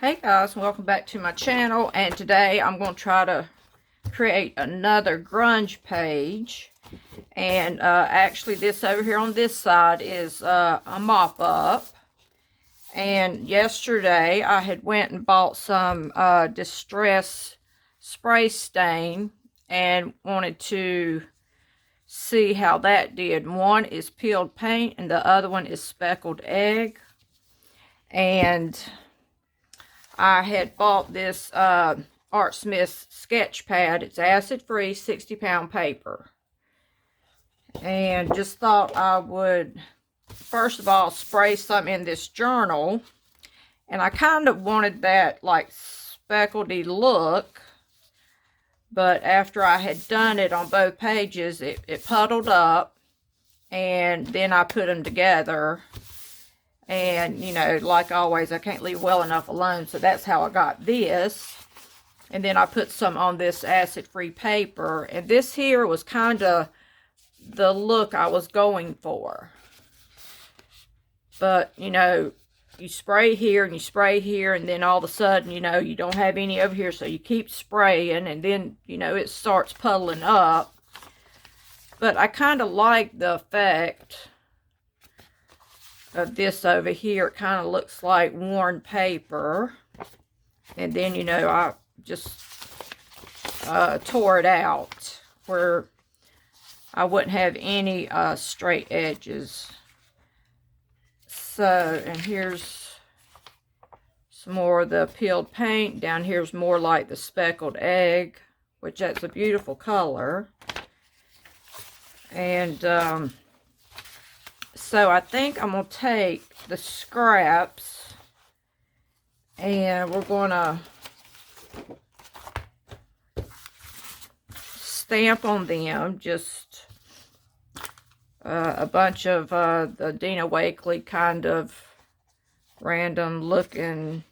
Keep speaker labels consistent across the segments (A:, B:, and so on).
A: Hey guys, welcome back to my channel, and today I'm going to try to create another grunge page. And actually this over here on this side is a mop up. And yesterday I had went and bought some Distress spray stain and wanted to see how that did. One is peeled paint and the other one is speckled egg. And I had bought this Art Smith sketch pad. It's acid-free, 60-pound paper. And just thought I would, first of all, spray some in this journal. And I kind of wanted that, like, speckledy look. But after I had done it on both pages, it puddled up. And then I put them together. And, you know, like always, I can't leave well enough alone. So that's how I got this. And then I put some on this acid-free paper. And this here was kind of the look I was going for. But, you know, you spray here and you spray here. And then all of a sudden, you know, you don't have any over here. So you keep spraying. And then, you know, it starts puddling up. But I kind of like the effect of this over here. It kind of looks like worn paper. And then, you know, I just tore it out where I wouldn't have any straight edges. So, and here's some more of the peeled paint. Down here's more like the speckled egg, which that's a beautiful color. And so I think I'm going to take the scraps and we're going to stamp on them just a bunch of the Dina Wakley kind of random looking,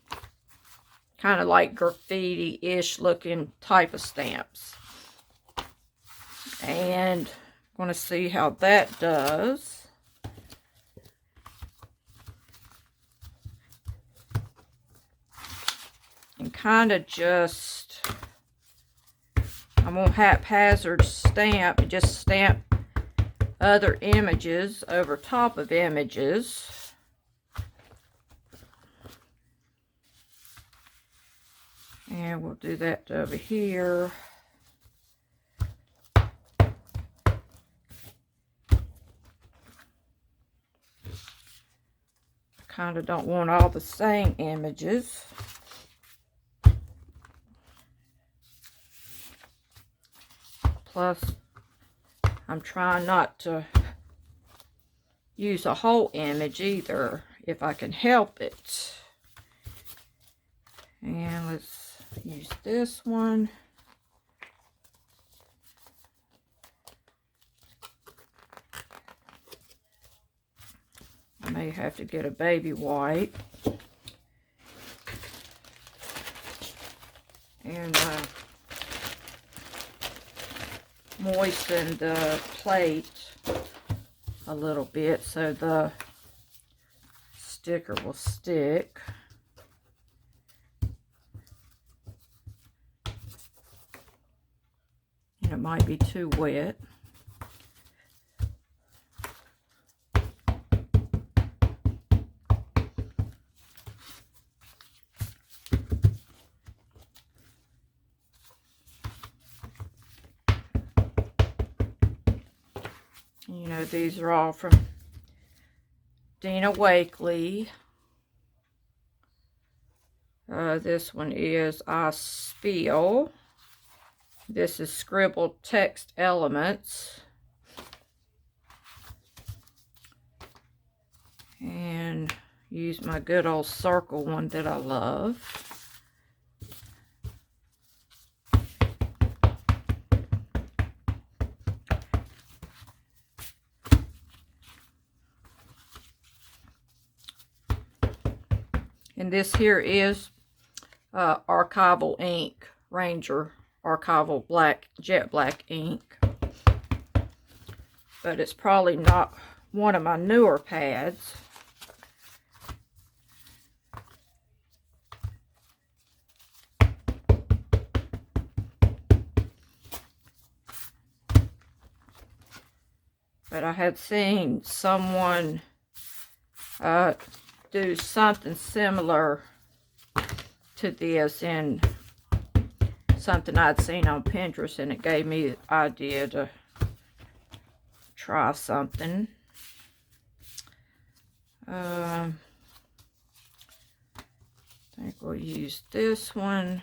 A: kind of like graffiti-ish looking type of stamps. And I'm going to see how that does. And kind of just, I'm going to haphazard stamp and just stamp other images over top of images. And we'll do that over here. I kind of don't want all the same images. Plus, I'm trying not to use a whole image either, if I can help it. And let's use this one. I may have to get a baby wipe. And moisten the plate a little bit so the sticker will stick. And it might be too wet. You know, these are all from Dina Wakley. This one is I Spiel. This is Scribbled Text Elements. And use my good old circle one that I love. And this here is archival ink, Ranger archival black, jet black ink. But it's probably not one of my newer pads. but I had seen someone do something similar to this in something I'd seen on Pinterest, and it gave me the idea to try something. I think we'll use this one.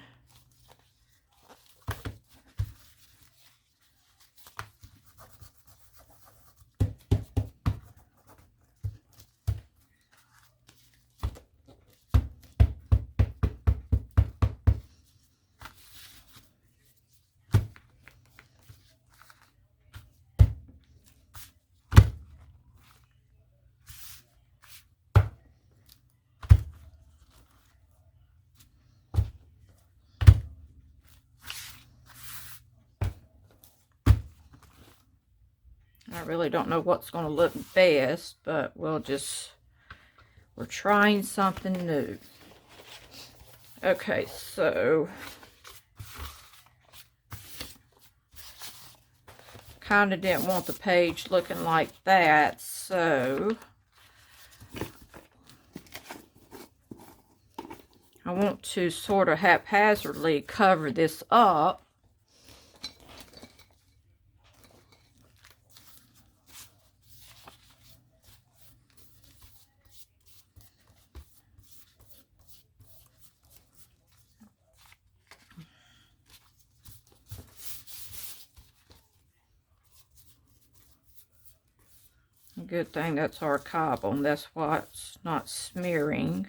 A: I really don't know what's going to look best, but we're trying something new. Okay, so kind of didn't want the page looking like that, so I want to sort of haphazardly cover this up. Good thing that's archival, and that's why it's not smearing.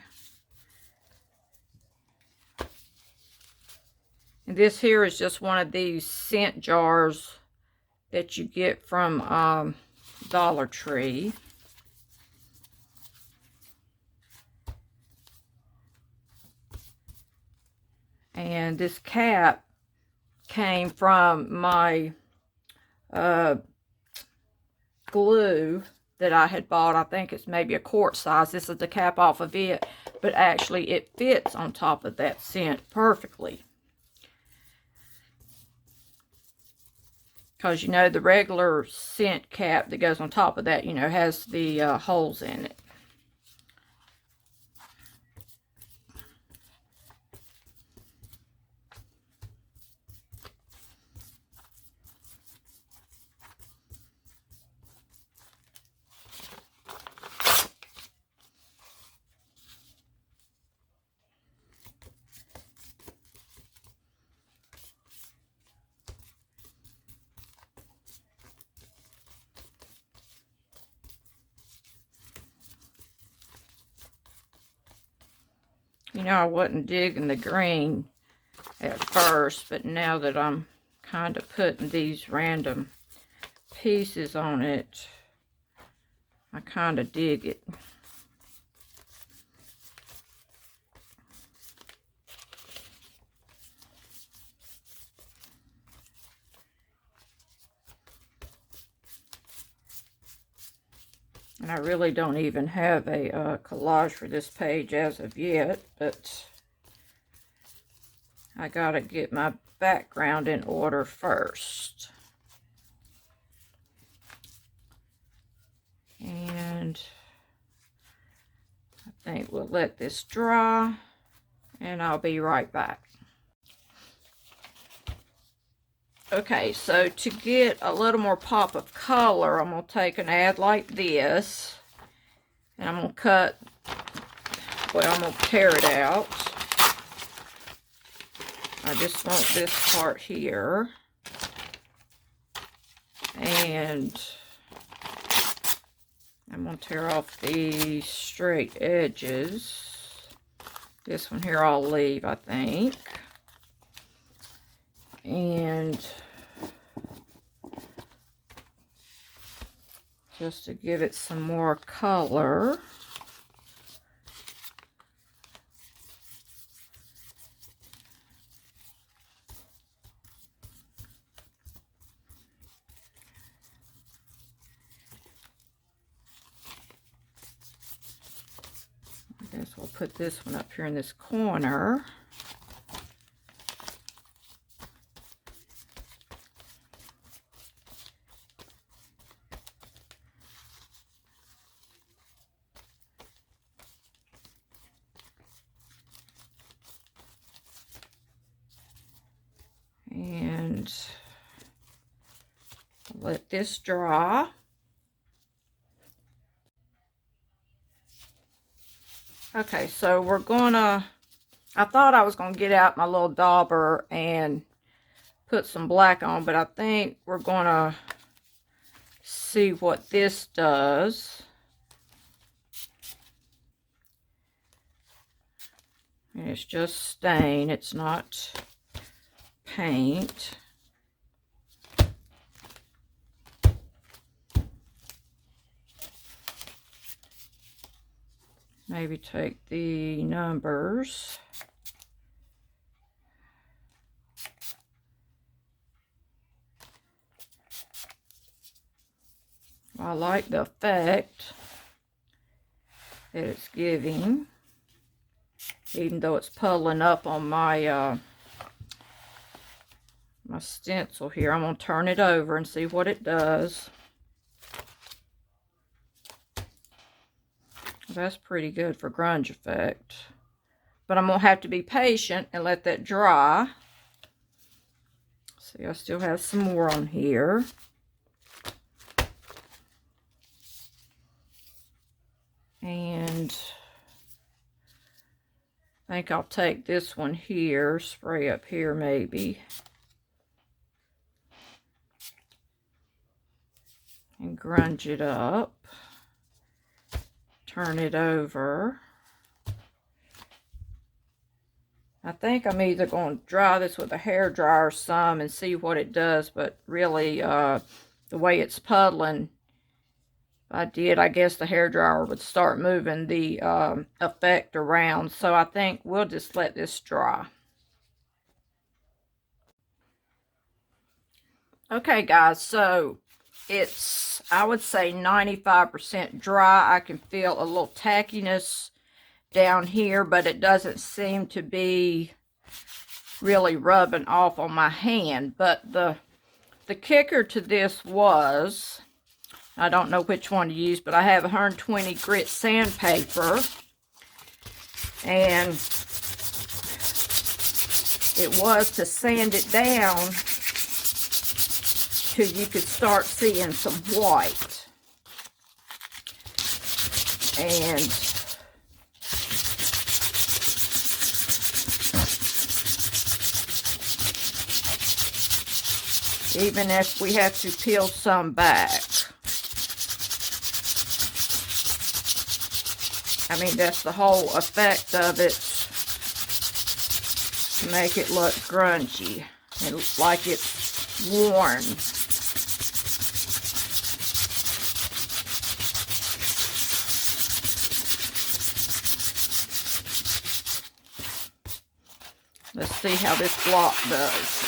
A: And this here is just one of these scent jars that you get from Dollar Tree. And this cap came from my glue that I had bought. I think it's maybe a quart size. This is the cap off of it, but actually it fits on top of that scent perfectly. Because, you know, the regular scent cap that goes on top of that, you know, has the holes in it. You know, I wasn't digging the green at first, but now that I'm kind of putting these random pieces on it, I kind of dig it. And I really don't even have a collage for this page as of yet, but I gotta get my background in order first. And I think we'll let this dry, and I'll be right back. Okay, so to get a little more pop of color, I'm going to take an ad like this, and I'm going to cut, well, I'm going to tear it out. I just want this part here, and I'm going to tear off the straight edges. This one here I'll leave, I think. And just to give it some more color. I guess we'll put this one up here in this corner. And let this dry. Okay, so we're gonna, I thought I was gonna get out my little dauber and put some black on, but I think we're gonna see what this does. And it's just stain, it's not paint. Maybe take the numbers. I like the effect that it's giving, even though it's puddling up on my my stencil here. I'm going to turn it over and see what it does. That's pretty good for grunge effect. But I'm going to have to be patient and let that dry. See, I still have some more on here. And I think I'll take this one here, spray up here maybe. And grunge it up. Turn it over. I think I'm either going to dry this with a hair dryer some and see what it does, but really the way it's puddling, if I did, I guess the hair dryer would start moving the effect around. So I think we'll just let this dry. Okay guys, so it's, I would say 95% dry. I can feel a little tackiness down here, but it doesn't seem to be really rubbing off on my hand. But the kicker to this was, I don't know which one to use, but I have 120 grit sandpaper, and it was to sand it down till you could start seeing some white. And even if we have to peel some back. I mean, that's the whole effect of it, to make it look grungy and like it's worn. Let's see how this block does.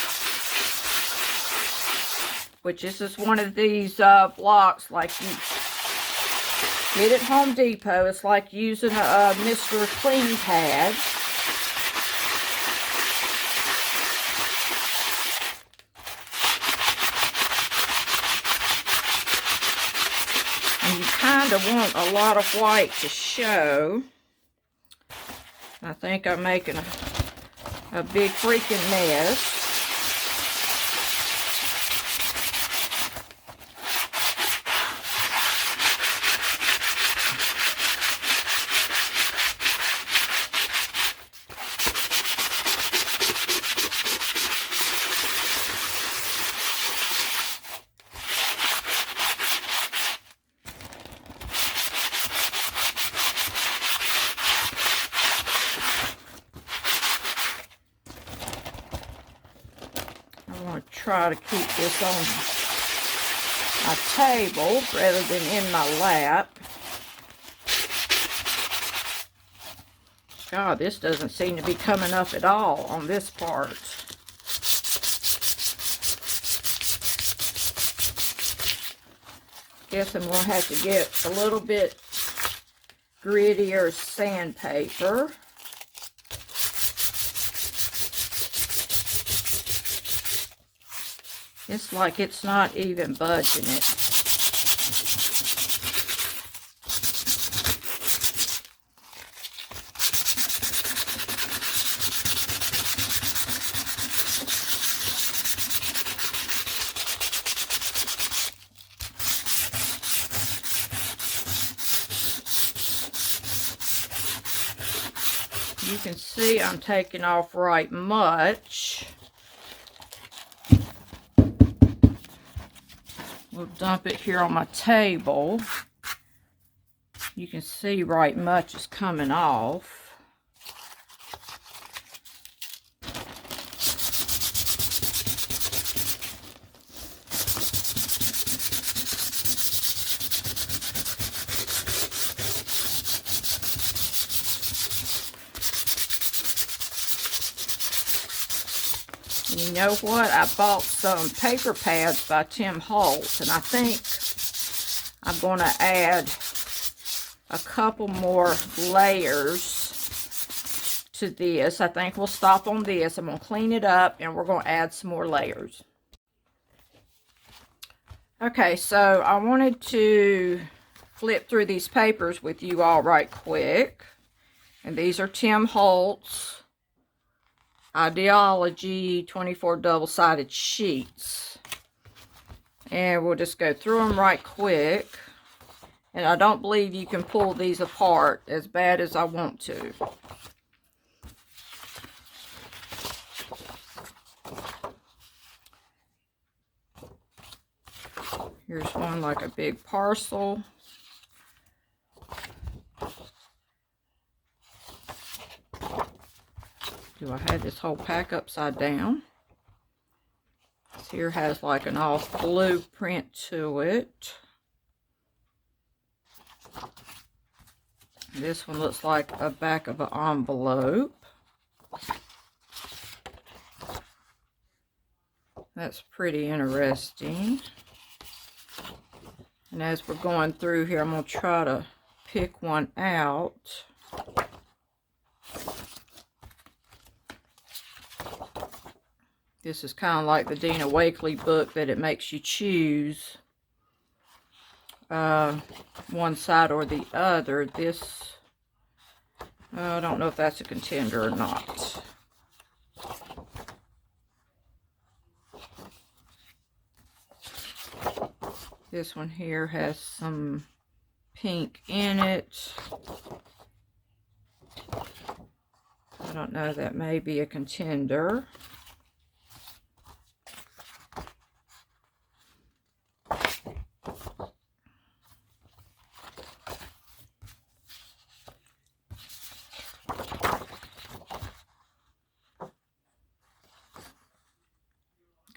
A: Which this is one of these blocks like you get at Home Depot. It's like using a Mr. Clean pad. And you kind of want a lot of white to show. I think I'm making a big freaking mess. Try to keep this on my table rather than in my lap. God, this doesn't seem to be coming up at all on this part. Guess I'm going to have to get a little bit grittier sandpaper. It's like it's not even budging it. You can see I'm taking off right much. We'll dump it here on my table. You can see right much is coming off. You know what? I bought some paper pads by Tim Holtz, and I think I'm going to add a couple more layers to this. I think we'll stop on this. I'm going to clean it up, and we're going to add some more layers. Okay, so I wanted to flip through these papers with you all right quick. And these are Tim Holtz Ideology 24 double-sided sheets. And we'll just go through them right quick. And I don't believe you can pull these apart as bad as I want to. Here's one like a big parcel. Do I have this whole pack upside down? This here has like an off blueprint to it. This one looks like a back of an envelope. That's pretty interesting. And as we're going through here, I'm going to try to pick one out. This is kind of like the Dina Wakley book that it makes you choose one side or the other. This, I don't know if that's a contender or not. This one here has some pink in it. I don't know, that may be a contender.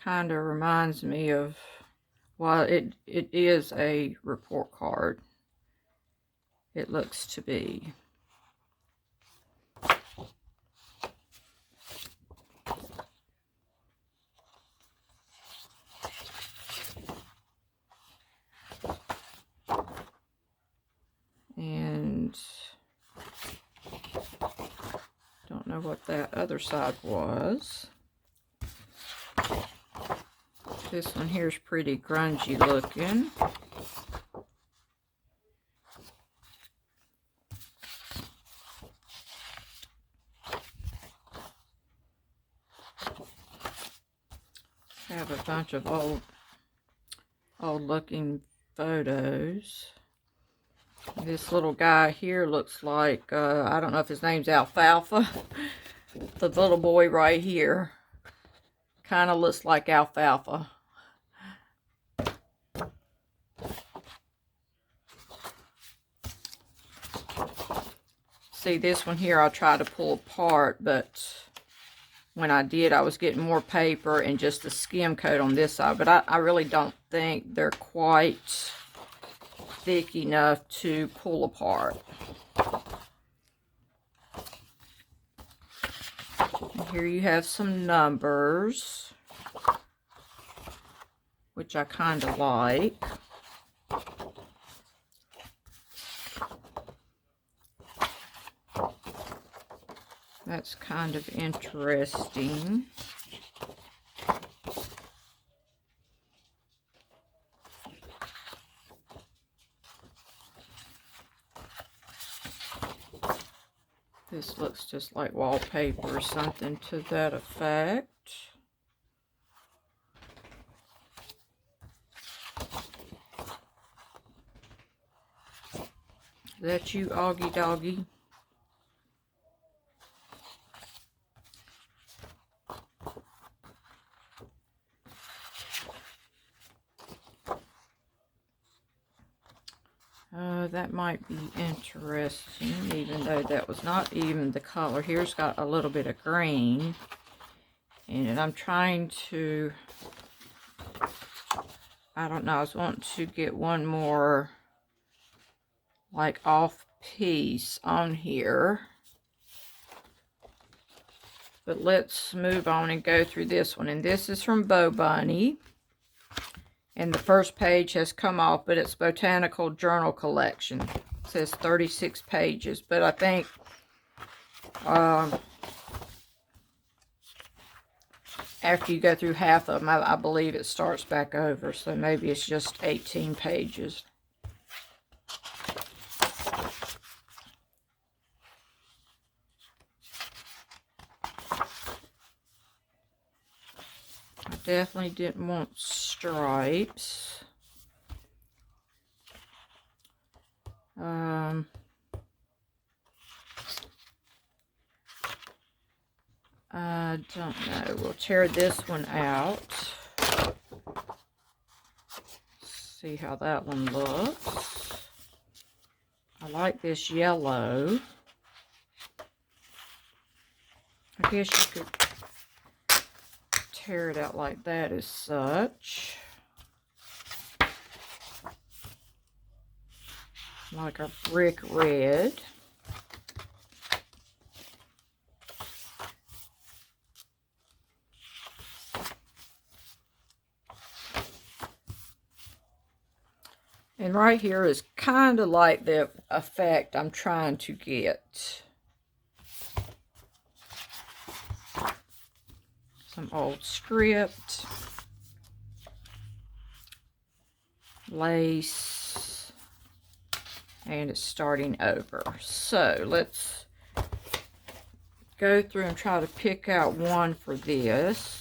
A: Kind of reminds me of, well, it is a report card. It looks to be. And don't know what that other side was. This one here is pretty grungy looking. I have a bunch of old looking photos. This little guy here looks like, I don't know if his name's Alfalfa. The little boy right here kind of looks like Alfalfa. See, this one here I tried to pull apart, but when I did, I was getting more paper and just a skim coat on this side. But I really don't think they're quite thick enough to pull apart. And here you have some numbers, which I kind of like. That's kind of interesting. This looks just like wallpaper or something to that effect. Is that you, Augie Doggy? that might be interesting, even though that was not even the color. Here's got a little bit of green. And I'm trying to, I don't know, I was wanting to get one more, like, off piece on here. But let's move on and go through this one. And this is from Bo Bunny. And the first page has come off, but it's Botanical Journal Collection. It says 36 pages. But I think after you go through half of them, I believe it starts back over. So maybe it's just 18 pages. I definitely didn't want stripes. I don't know. We'll tear this one out. See how that one looks. I like this yellow. I guess you could tear it out like that as such. Like a brick red. And right here is kind of like the effect I'm trying to get. Some old script. Lace. And it's starting over. So let's go through and try to pick out one for this.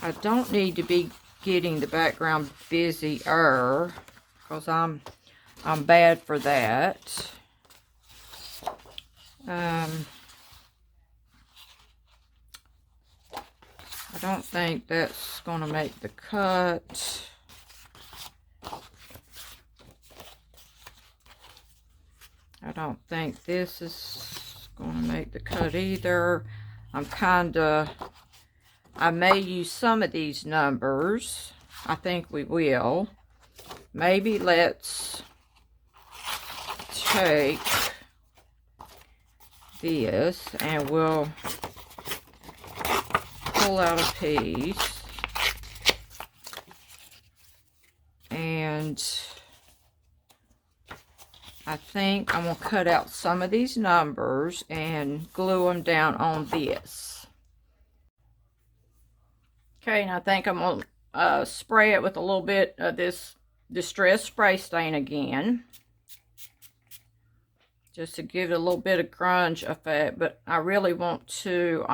A: I don't need to be getting the background busier because I'm bad for that. I don't think that's going to make the cut. I don't think this is going to make the cut either. I may use some of these numbers. I think we will. Maybe let's take this and we'll pull out a piece. And I think I'm going to cut out some of these numbers and glue them down on this. Okay, and I think I'm going to spray it with a little bit of this Distress Spray Stain again. Just to give it a little bit of grunge effect. But I really want to,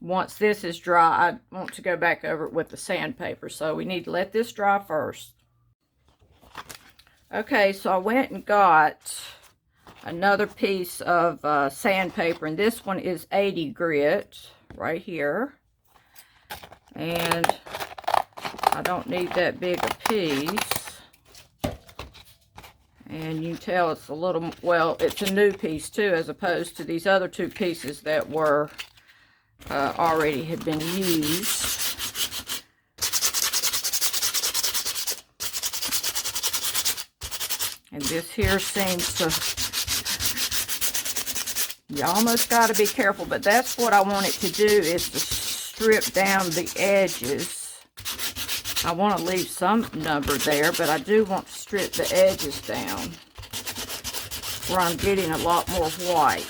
A: once this is dry, I want to go back over it with the sandpaper. So we need to let this dry first. Okay, so I went and got another piece of sandpaper. And this one is 80 grit. Right here, and I don't need that big a piece, and you can tell it's a little, well, it's a new piece too, as opposed to these other two pieces that were already had been used. And this here seems to, you almost got to be careful, but that's what I want it to do, is to strip down the edges. I want to leave some number there, but I do want to strip the edges down where I'm getting a lot more white.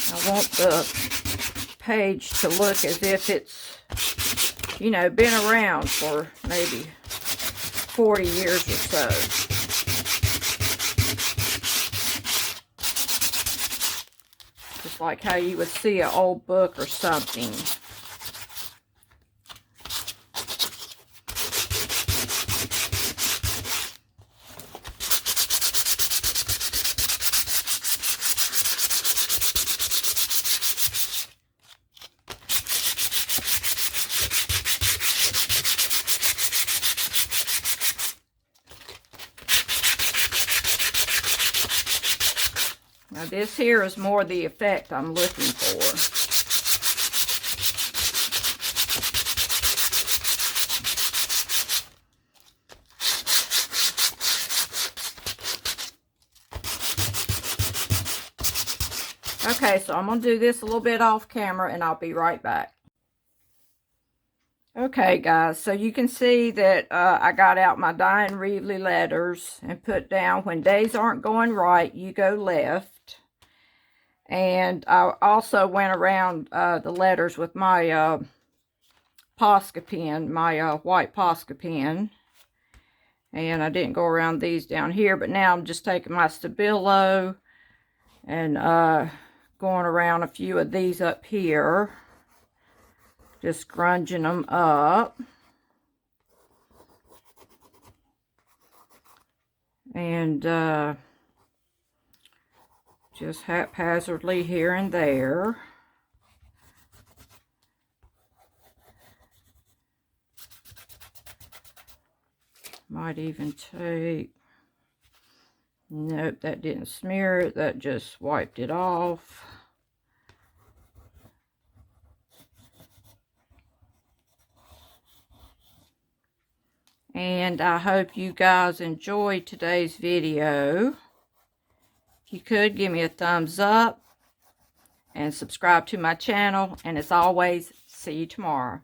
A: I want the page to look as if it's, you know, been around for maybe 40 years or so. just like how you would see an old book or something. Now this here is more the effect I'm looking for. Okay, so I'm going to do this a little bit off camera and I'll be right back. Okay guys, so you can see that I got out my Diane Reevely letters and put down, when days aren't going right, you go left. And I also went around the letters with my Posca pen, my white Posca pen. And I didn't go around these down here, but now I'm just taking my Stabilo and going around a few of these up here. Just grunging them up. And just haphazardly here and there. Might even take... Nope, that didn't smear it. That just wiped it off. And I hope you guys enjoyed today's video. If you could, give me a thumbs up and subscribe to my channel. And as always, see you tomorrow.